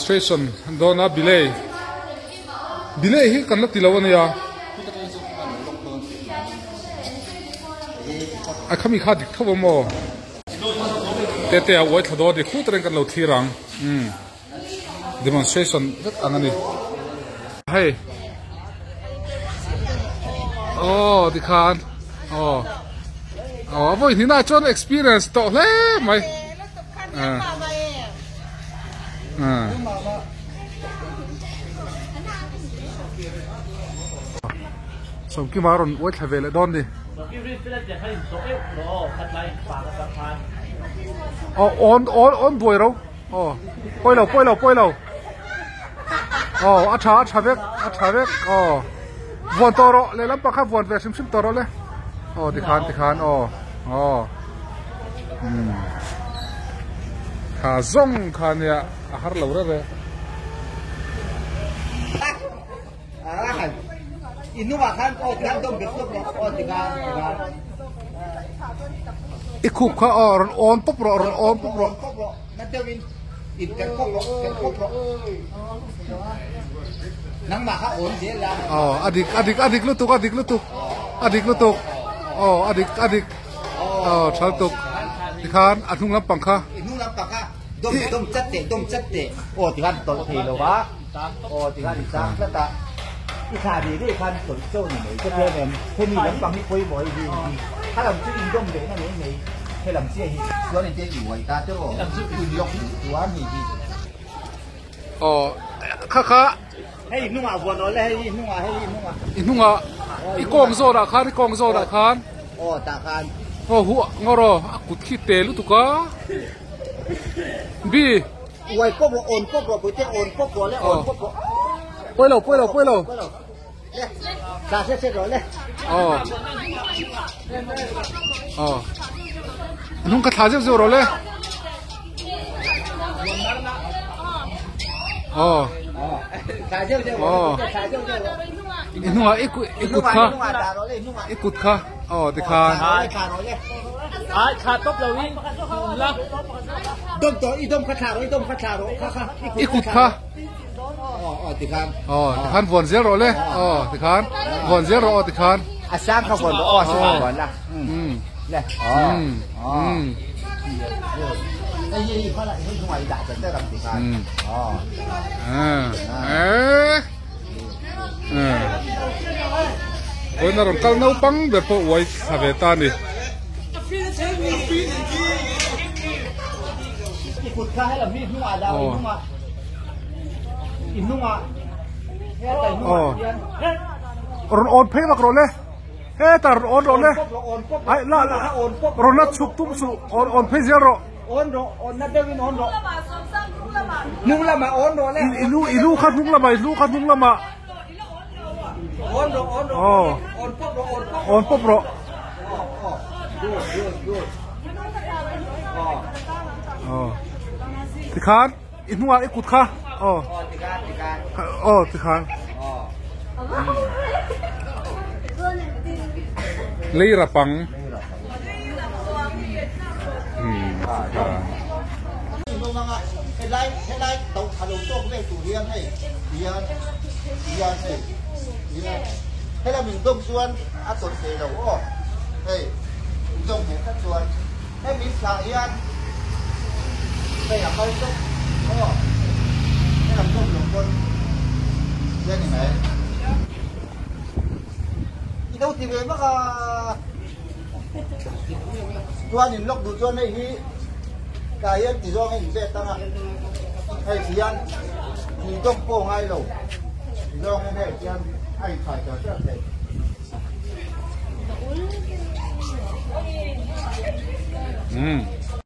demonstration dona bilay hi kan la tilaw ania a khami kha dik thobo mo te a wai thado de khu tren kan lo thirang demonstration vet angani hey oh di khan voi ni na chon experience to le mai so ki maron wai thavele don di on boi ro poi lo a tha vek von toro le lam pa kha von ve sim toro le di khan kha zong khan ya har lo re inu ma khan kan dom get lok di khan ikhu kha on pop ro na tewin in kan pop ro nang ma kha on je la adik lutuk adik chal tuk di khan athung lam pangkha dom chat te di khan tol thi lo ba di khan sa la taอีขาดีได้คันสนโซ่หน่อยก็เท่านั้นเท่านี้แล้วฟังนี่คุยบ่อยดีถ้าเราชื่ออินดมเด็กนั่นเองนี่ให้ลำเสียหิส่วนนี้จะอยู่ไว้ตาเจ้าลำชื่ออินยกตัวมีดีค่ะให้นุ่งอาวนเลยให้นุ่งอีกองโซดาคันตาคันหัวงอรอกุดขี้เตลุตุกะบีไว้ก็บ่โอนก็บ่ไปเจ้าโอนก็บ่แล้วโอนก็บ่ปล่อยตาเสร็จแล้วเลยนุ่งกระถาเจ้าเลยตาเจ้าอินุ่งอีกุดค่ะติคานขาตบเราวิ่งละดมคาถาโรอีกุดค่ะติคานวนเซโรเลยติคานวนเซโรติคานอาสร้างข้าววนสร้างวนละเนี่ยไอ้ยี่เขาละให้หน่วยด่าจะได้รับติคานวันนั้นเราkalนเอาปังแบบพวกไว้ทำเวทานี่กุดข้าให้เรามีนุ่งอาดาวอินนุ่งอารอนเพลย์มากรอนเลยแต่รอนเลยไอ้ละรอนนัดสุกตุ้มสุรอนเพลย์เซโร่onนัดเดวินนุ่งละมาเลยอิลูขัดนุ่งละมาon pop roติคานอินุ่งอีกุดค่ะติคานเลยระปังให้ไล่ตกขลุ่มโต๊ะไม่ถูเรียนให้เรียนให้เราหนึ่งต้มส่วนอาสนเสเราเฮ้ยต้มหมูขั้นส่วนให้มีสายยันให้อยากไปต้มให้เราต้มหลงบนเรียนยังไงอีต้องตีเวมากตัวหนึ่งล็อกดูตัวในที่กายยันตีร้องให้หนึ่งเบ็ดตั้งให้เสียนมีต้มโป้งให้เราตีร้องให้เสียนให้ถ่ายจากเจ้าเสร็จอ